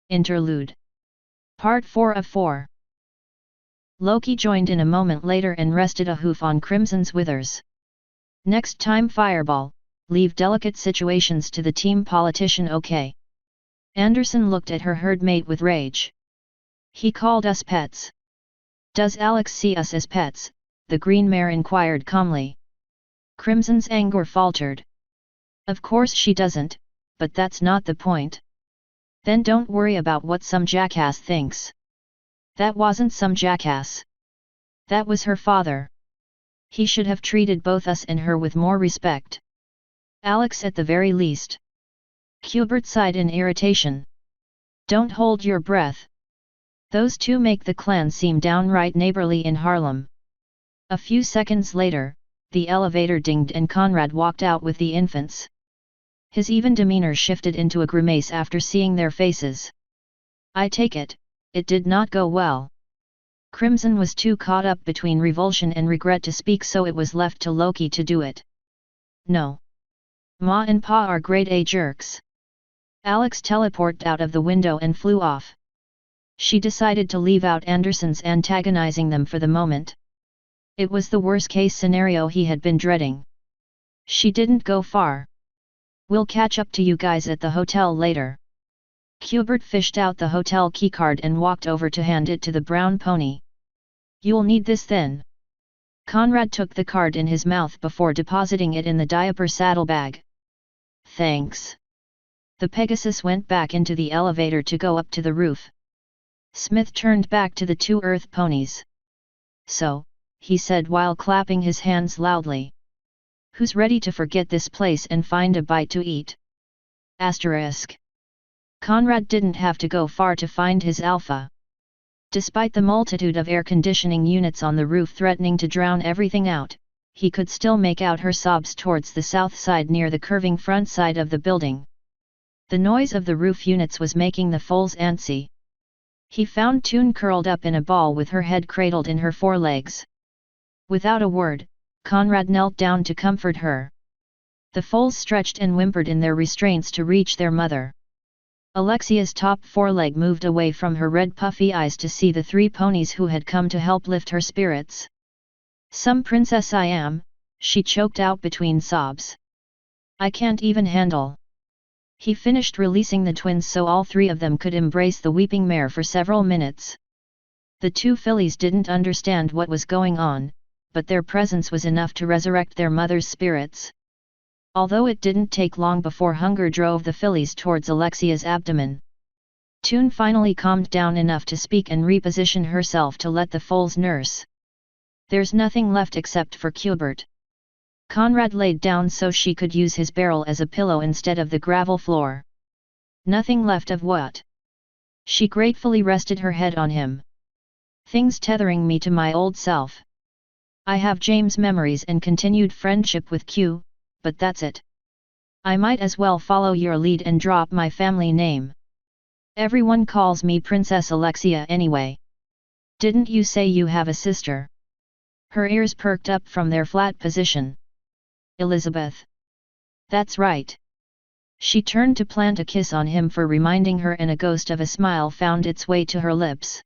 Interlude. Part 4 of 4. Loki joined in a moment later and rested a hoof on Crimson's withers. Next time Fireball, leave delicate situations to the team politician, okay? Anderson looked at her herdmate with rage. He called us pets. Does Alex see us as pets? The Green Mare inquired calmly. Crimson's anger faltered. Of course she doesn't, but that's not the point. Then don't worry about what some jackass thinks. That wasn't some jackass. That was her father. He should have treated both us and her with more respect. Alex at the very least. Hubert sighed in irritation. Don't hold your breath. Those two make the clan seem downright neighborly in Harlem. A few seconds later, the elevator dinged and Conrad walked out with the infants. His even demeanor shifted into a grimace after seeing their faces. I take it did not go well. Crimson was too caught up between revulsion and regret to speak, so it was left to Loki to do it. No. Ma and Pa are grade A jerks. Alex teleported out of the window and flew off. She decided to leave out Anderson's antagonizing them for the moment. It was the worst-case scenario he had been dreading. She didn't go far. We'll catch up to you guys at the hotel later. Hubert fished out the hotel keycard and walked over to hand it to the brown pony. You'll need this then. Conrad took the card in his mouth before depositing it in the diaper saddlebag. Thanks. The Pegasus went back into the elevator to go up to the roof. Smith turned back to the two earth ponies. So, he said while clapping his hands loudly. Who's ready to forget this place and find a bite to eat? Asterisk. Conrad didn't have to go far to find his alpha. Despite the multitude of air conditioning units on the roof threatening to drown everything out, he could still make out her sobs towards the south side near the curving front side of the building. The noise of the roof units was making the foals antsy. He found Toon curled up in a ball with her head cradled in her forelegs. Without a word, Conrad knelt down to comfort her. The foals stretched and whimpered in their restraints to reach their mother. Alexia's top foreleg moved away from her red puffy eyes to see the three ponies who had come to help lift her spirits. Some princess I am, she choked out between sobs. I can't even handle. He finished releasing the twins so all three of them could embrace the weeping mare for several minutes. The two fillies didn't understand what was going on, but their presence was enough to resurrect their mother's spirits. Although it didn't take long before hunger drove the fillies towards Alexia's abdomen. Toon finally calmed down enough to speak and reposition herself to let the foals nurse. There's nothing left except for Hubert. Conrad laid down so she could use his barrel as a pillow instead of the gravel floor. Nothing left of what? She gratefully rested her head on him. Things tethering me to my old self. I have James' memories and continued friendship with Q, but that's it. I might as well follow your lead and drop my family name. Everyone calls me Princess Alexia anyway. Didn't you say you have a sister? Her ears perked up from their flat position. Elizabeth. That's right. She turned to plant a kiss on him for reminding her, and a ghost of a smile found its way to her lips.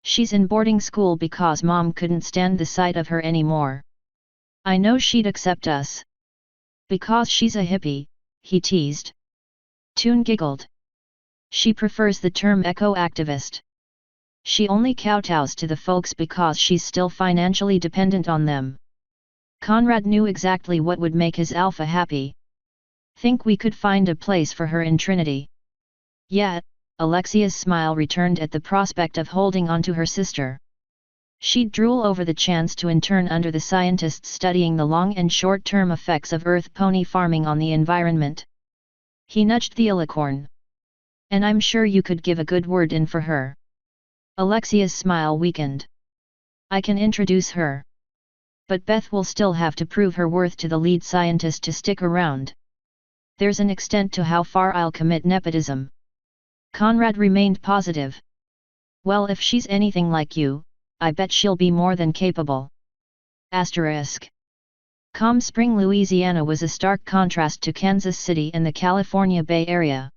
She's in boarding school because Mom couldn't stand the sight of her anymore. I know she'd accept us. Because she's a hippie, he teased. Toon giggled. She prefers the term eco-activist. She only kowtows to the folks because she's still financially dependent on them. Conrad knew exactly what would make his alpha happy. Think we could find a place for her in Trinity? Yeah, Alexia's smile returned at the prospect of holding on to her sister. She'd drool over the chance to intern under the scientists studying the long and short-term effects of earth pony farming on the environment. He nudged the alicorn. And I'm sure you could give a good word in for her. Alexia's smile weakened. I can introduce her. But Beth will still have to prove her worth to the lead scientist to stick around. There's an extent to how far I'll commit nepotism. Conrad remained positive. Well, if she's anything like you, I bet she'll be more than capable. Asterisk. Calm Spring, Louisiana was a stark contrast to Kansas City and the California Bay Area.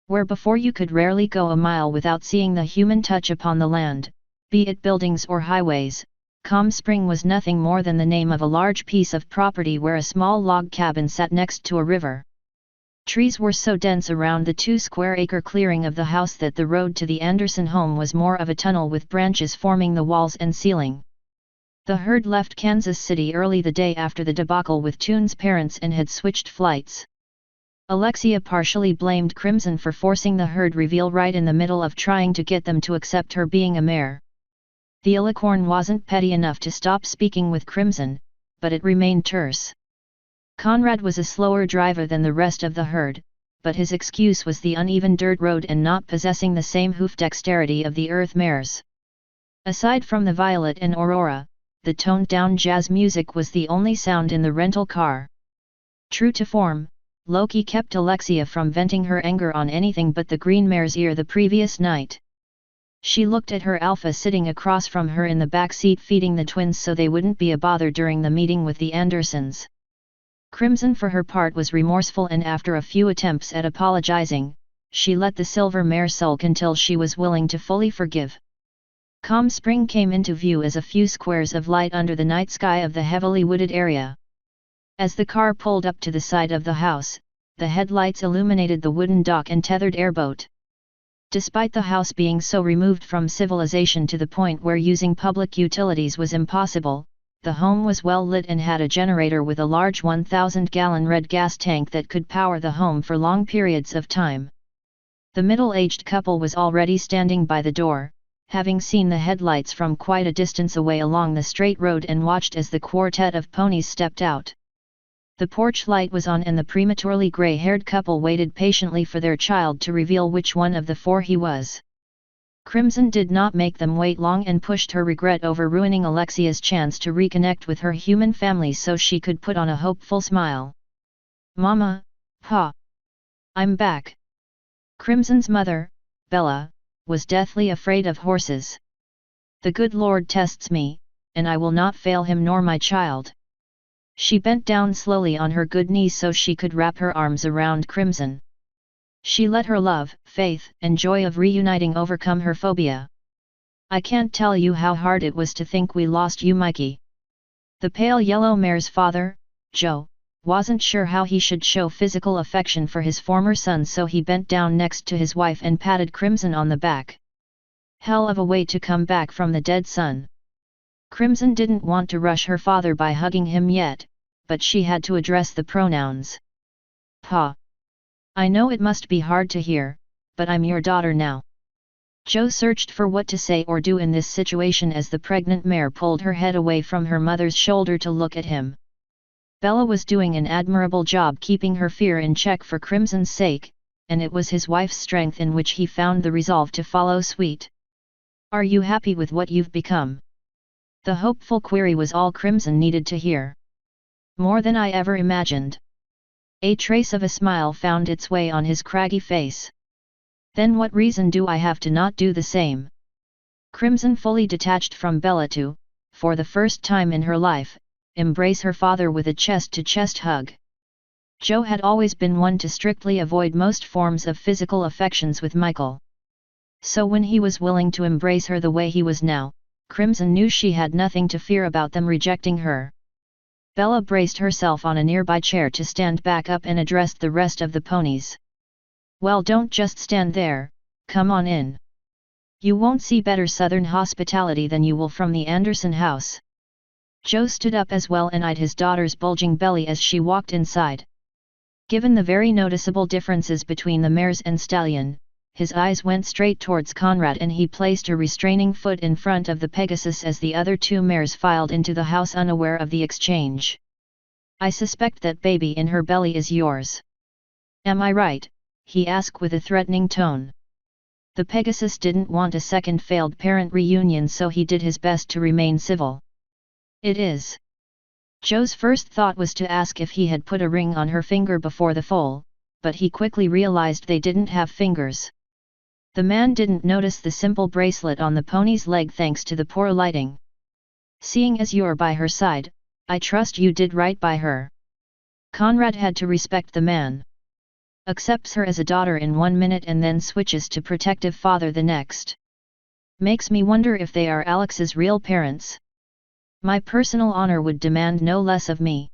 Where before you could rarely go a mile without seeing the human touch upon the land, be it buildings or highways, Calm Spring was nothing more than the name of a large piece of property where a small log cabin sat next to a river. Trees were so dense around the 2-square-acre clearing of the house that the road to the Anderson home was more of a tunnel with branches forming the walls and ceiling. The herd left Kansas City early the day after the debacle with Toon's parents and had switched flights. Alexia partially blamed Crimson for forcing the herd reveal right in the middle of trying to get them to accept her being a mare. The alicorn wasn't petty enough to stop speaking with Crimson, but it remained terse. Conrad was a slower driver than the rest of the herd, but his excuse was the uneven dirt road and not possessing the same hoof dexterity of the earth mares. Aside from the Violet and Aurora, the toned-down jazz music was the only sound in the rental car. True to form, Loki kept Alexia from venting her anger on anything but the green mare's ear the previous night. She looked at her alpha sitting across from her in the back seat feeding the twins so they wouldn't be a bother during the meeting with the Andersons. Crimson for her part was remorseful, and after a few attempts at apologizing, she let the silver mare sulk until she was willing to fully forgive. Calm Spring came into view as a few squares of light under the night sky of the heavily wooded area. As the car pulled up to the side of the house, the headlights illuminated the wooden dock and tethered airboat. Despite the house being so removed from civilization to the point where using public utilities was impossible, the home was well lit and had a generator with a large 1,000-gallon red gas tank that could power the home for long periods of time. The middle-aged couple was already standing by the door, having seen the headlights from quite a distance away along the straight road and watched as the quartet of ponies stepped out. The porch light was on and the prematurely gray-haired couple waited patiently for their child to reveal which one of the four he was. Crimson did not make them wait long and pushed her regret over ruining Alexia's chance to reconnect with her human family so she could put on a hopeful smile. "Mama, Pa. I'm back." Crimson's mother, Bella, was deathly afraid of horses. "The good Lord tests me, and I will not fail him nor my child." She bent down slowly on her good knees so she could wrap her arms around Crimson. She let her love, faith, and joy of reuniting overcome her phobia. "I can't tell you how hard it was to think we lost you, Mikey." The pale yellow mare's father, Joe, wasn't sure how he should show physical affection for his former son, so he bent down next to his wife and patted Crimson on the back. Hell of a way to come back from the dead son. Crimson didn't want to rush her father by hugging him yet, but she had to address the pronouns. "Pa. I know it must be hard to hear, but I'm your daughter now." Joe searched for what to say or do in this situation as the pregnant mare pulled her head away from her mother's shoulder to look at him. Bella was doing an admirable job keeping her fear in check for Crimson's sake, and it was his wife's strength in which he found the resolve to follow suit. "Are you happy with what you've become?" The hopeful query was all Crimson needed to hear. "More than I ever imagined." A trace of a smile found its way on his craggy face. "Then what reason do I have to not do the same?" Crimson fully detached from Bella to, for the first time in her life, embrace her father with a chest-to-chest hug. Joe had always been one to strictly avoid most forms of physical affections with Michael. So when he was willing to embrace her the way he was now, Crimson knew she had nothing to fear about them rejecting her. Bella braced herself on a nearby chair to stand back up and addressed the rest of the ponies. "Well, don't just stand there, come on in. You won't see better southern hospitality than you will from the Anderson house." Joe stood up as well and eyed his daughter's bulging belly as she walked inside. Given the very noticeable differences between the mares and stallion, his eyes went straight towards Conrad and he placed a restraining foot in front of the Pegasus as the other two mares filed into the house unaware of the exchange. "I suspect that baby in her belly is yours. Am I right?" he asked with a threatening tone. The Pegasus didn't want a second failed parent reunion, so he did his best to remain civil. "It is." Joe's first thought was to ask if he had put a ring on her finger before the foal, but he quickly realized they didn't have fingers. The man didn't notice the simple bracelet on the pony's leg thanks to the poor lighting. "Seeing as you're by her side, I trust you did right by her." Conrad had to respect the man. Accepts her as a daughter in 1 minute and then switches to protective father the next. Makes me wonder if they are Alex's real parents. My personal honor would demand no less of me.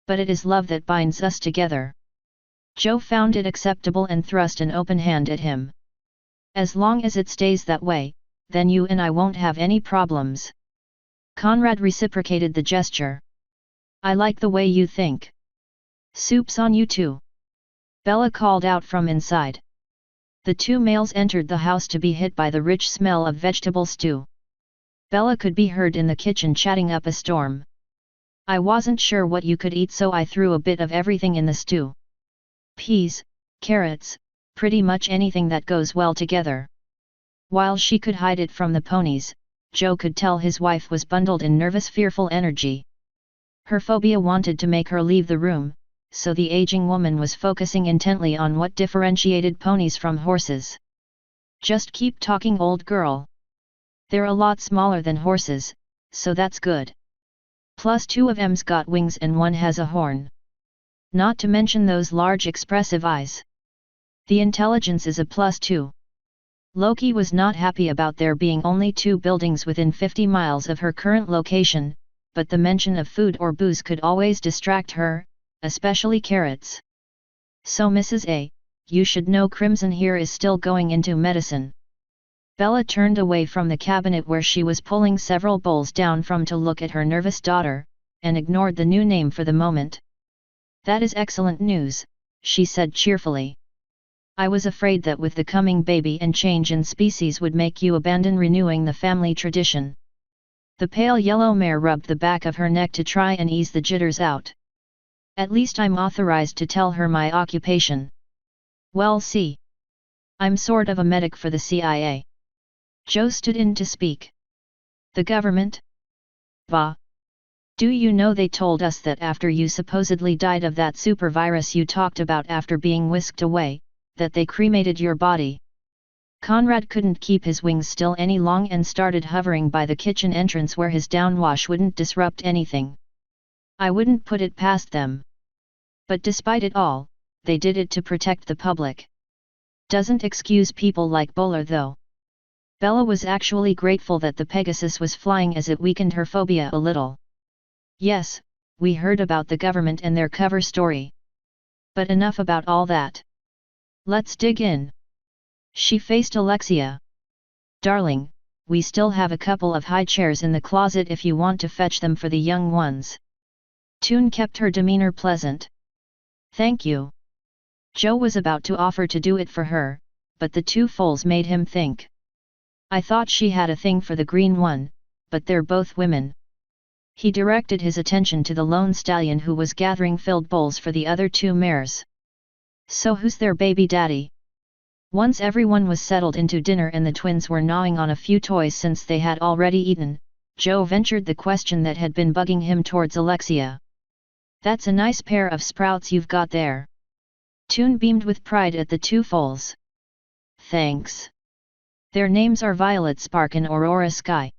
But it is love that binds us together. Joe found it acceptable and thrust an open hand at him. As long as it stays that way, then you and I won't have any problems. Conrad reciprocated the gesture. I like the way you think. Soup's on you too. Bella called out from inside. The two males entered the house to be hit by the rich smell of vegetable stew. Bella could be heard in the kitchen chatting up a storm. I wasn't sure what you could eat, so I threw a bit of everything in the stew. Peas, carrots, pretty much anything that goes well together. While she could hide it from the ponies, Joe could tell his wife was bundled in nervous, fearful energy. Her phobia wanted to make her leave the room, so the aging woman was focusing intently on what differentiated ponies from horses. Just keep talking, old girl. They're a lot smaller than horses, so that's good. Plus 2 of 'em's got wings and 1 has a horn. Not to mention those large expressive eyes. The intelligence is a plus 2. Loki was not happy about there being only 2 buildings within 50 miles of her current location, but the mention of food or booze could always distract her, especially carrots. So Mrs. A, you should know Crimson here is still going into medicine. Bella turned away from the cabinet where she was pulling several bowls down from to look at her nervous daughter, and ignored the new name for the moment. That is excellent news, she said cheerfully. I was afraid that with the coming baby and change in species would make you abandon renewing the family tradition. The pale yellow mare rubbed the back of her neck to try and ease the jitters out. At least I'm authorized to tell her my occupation. Well, see. I'm sort of a medic for the CIA. Joe stood in to speak. The government? Bah. Do you know they told us that after you supposedly died of that super virus you talked about after being whisked away, that they cremated your body? Conrad couldn't keep his wings still any long and started hovering by the kitchen entrance where his downwash wouldn't disrupt anything. I wouldn't put it past them. But despite it all, they did it to protect the public. Doesn't excuse people like Bowler though. Bella was actually grateful that the Pegasus was flying as it weakened her phobia a little. Yes, we heard about the government and their cover story. But enough about all that. Let's dig in. She faced Alexia. Darling, we still have a couple of high chairs in the closet if you want to fetch them for the young ones. Toon kept her demeanor pleasant. Thank you. Joe was about to offer to do it for her, but the 2 foals made him think. I thought she had a thing for the green one, but they're both women. He directed his attention to the lone stallion who was gathering filled bowls for the other 2 mares. So who's their baby daddy? Once everyone was settled into dinner and the twins were gnawing on a few toys since they had already eaten, Joe ventured the question that had been bugging him towards Alexia. That's a nice pair of sprouts you've got there. Toon beamed with pride at the 2 foals. Thanks. Their names are Violet Spark and Aurora Sky.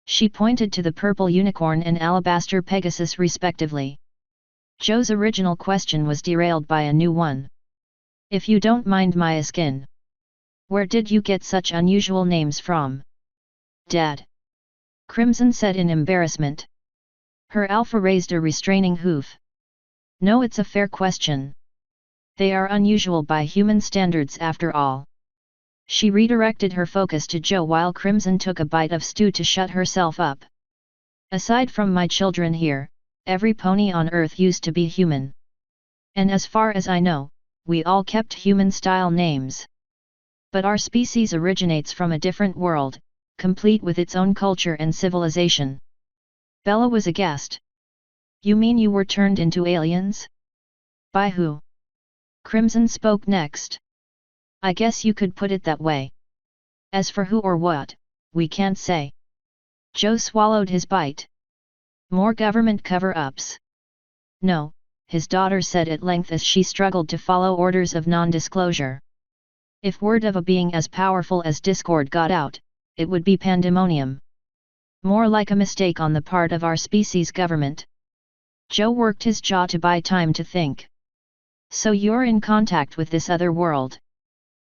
She pointed to the purple unicorn and alabaster Pegasus respectively. Joe's original question was derailed by a new one. If you don't mind my asking, where did you get such unusual names from? Dad. Crimson said in embarrassment. Her alpha raised a restraining hoof. No, it's a fair question. They are unusual by human standards after all. She redirected her focus to Joe while Crimson took a bite of stew to shut herself up. Aside from my children here, every pony on Earth used to be human. And as far as I know, we all kept human-style names. But our species originates from a different world, complete with its own culture and civilization. Bella was aghast. You mean you were turned into aliens? By who? Crimson spoke next. I guess you could put it that way. As for who or what, we can't say. Joe swallowed his bite. More government cover-ups. No, his daughter said at length as she struggled to follow orders of non-disclosure. If word of a being as powerful as Discord got out, it would be pandemonium. More like a mistake on the part of our species' government. Joe worked his jaw to buy time to think. So you're in contact with this other world?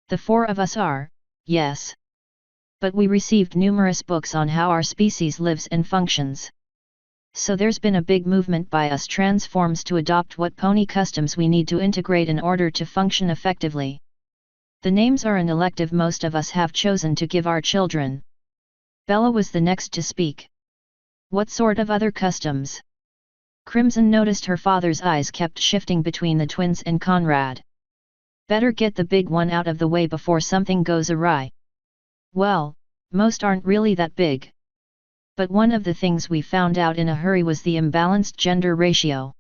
The four of us are, yes. But we received numerous books on how our species lives and functions. So there's been a big movement by us transforms to adopt what pony customs we need to integrate in order to function effectively. The names are an elective most of us have chosen to give our children. Bella was the next to speak. What sort of other customs? Crimson noticed her father's eyes kept shifting between the twins and Conrad. Better get the big one out of the way before something goes awry. Well, most aren't really that big. But one of the things we found out in a hurry was the imbalanced gender ratio.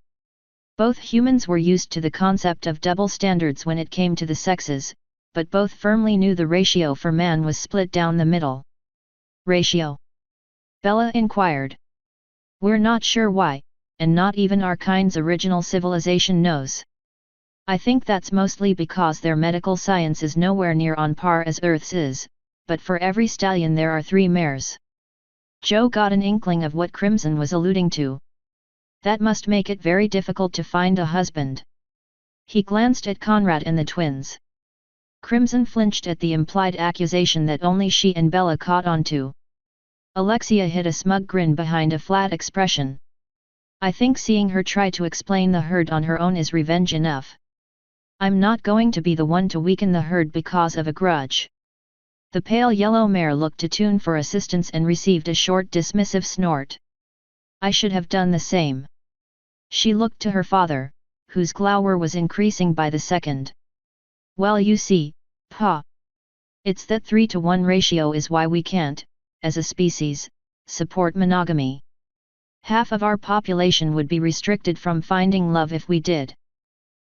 Both humans were used to the concept of double standards when it came to the sexes, but both firmly knew the ratio for man was split down the middle. Ratio? Bella inquired. We're not sure why, and not even our kind's original civilization knows. I think that's mostly because their medical science is nowhere near on par as Earth's is, but for every stallion there are 3 mares. Joe got an inkling of what Crimson was alluding to. That must make it very difficult to find a husband. He glanced at Conrad and the twins. Crimson flinched at the implied accusation that only she and Bella caught on to. Alexia hid a smug grin behind a flat expression. I think seeing her try to explain the herd on her own is revenge enough. I'm not going to be the one to weaken the herd because of a grudge. The pale yellow mare looked to Toon for assistance and received a short dismissive snort. I should have done the same. She looked to her father, whose glower was increasing by the second. Well, you see, Pa. It's that 3-to-1 ratio is why we can't, as a species, support monogamy. Half of our population would be restricted from finding love if we did.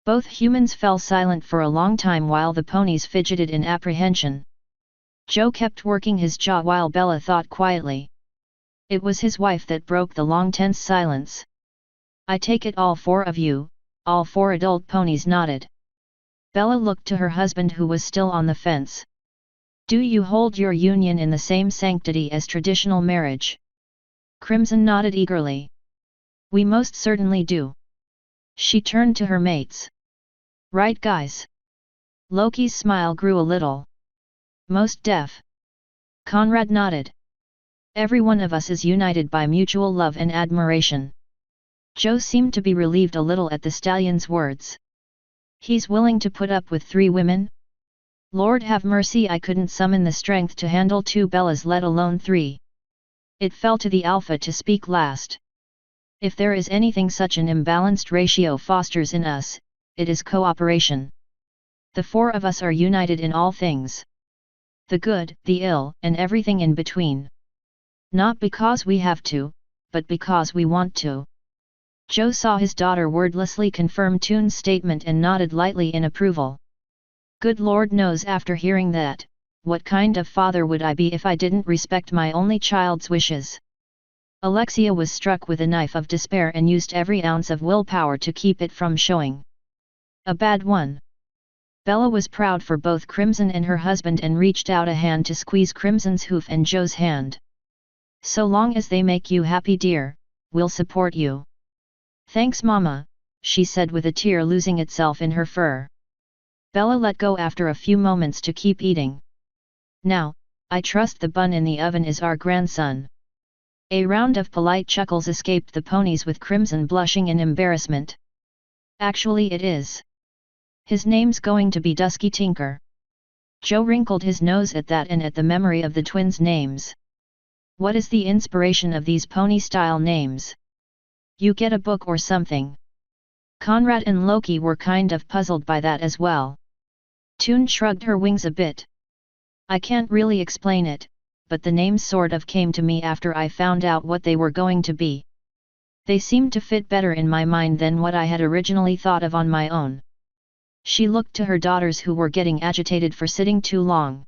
Both humans fell silent for a long time while the ponies fidgeted in apprehension. Joe kept working his jaw while Bella thought quietly. It was his wife that broke the long tense silence. I take it all 4 of you, all 4 adult ponies nodded. Bella looked to her husband who was still on the fence. Do you hold your union in the same sanctity as traditional marriage? Crimson nodded eagerly. We most certainly do. She turned to her mates. Right, guys? Loki's smile grew a little. Most def. Conrad nodded. Every one of us is united by mutual love and admiration. Joe seemed to be relieved a little at the stallion's words. He's willing to put up with 3 women? Lord have mercy, I couldn't summon the strength to handle 2 Bellas, let alone 3. It fell to the alpha to speak last. If there is anything such an imbalanced ratio fosters in us, it is cooperation. The 4 of us are united in all things. The good, the ill, and everything in between. Not because we have to, but because we want to. Joe saw his daughter wordlessly confirm Toon's statement and nodded lightly in approval. Good Lord knows after hearing that, what kind of father would I be if I didn't respect my only child's wishes? Alexia was struck with a knife of despair and used every ounce of willpower to keep it from showing. A bad one. Bella was proud for both Crimson and her husband and reached out a hand to squeeze Crimson's hoof and Joe's hand. So long as they make you happy, dear, we'll support you. Thanks, Mama, she said with a tear losing itself in her fur. Bella let go after a few moments to keep eating. Now, I trust the bun in the oven is our grandson. A round of polite chuckles escaped the ponies with Crimson blushing in embarrassment. Actually it is. His name's going to be Dusky Tinker. Joe wrinkled his nose at that and at the memory of the twins' names. What is the inspiration of these pony-style names? You get a book or something. Conrad and Loki were kind of puzzled by that as well. Toon shrugged her wings a bit. I can't really explain it, but the names sort of came to me after I found out what they were going to be. They seemed to fit better in my mind than what I had originally thought of on my own. She looked to her daughters who were getting agitated for sitting too long.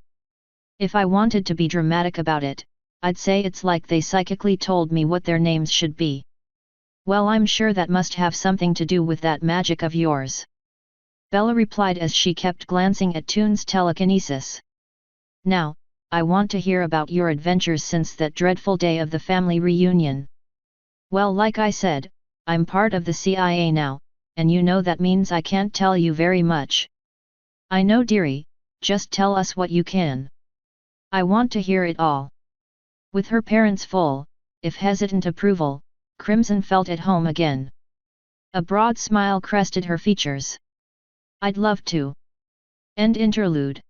If I wanted to be dramatic about it, I'd say it's like they psychically told me what their names should be. Well, I'm sure that must have something to do with that magic of yours. Bella replied as she kept glancing at Toon's telekinesis. Now, I want to hear about your adventures since that dreadful day of the family reunion. Well, like I said, I'm part of the CIA now, and you know that means I can't tell you very much. I know dearie, just tell us what you can. I want to hear it all. With her parents' full, if hesitant approval, Crimson felt at home again. A broad smile crested her features. I'd love to. End interlude.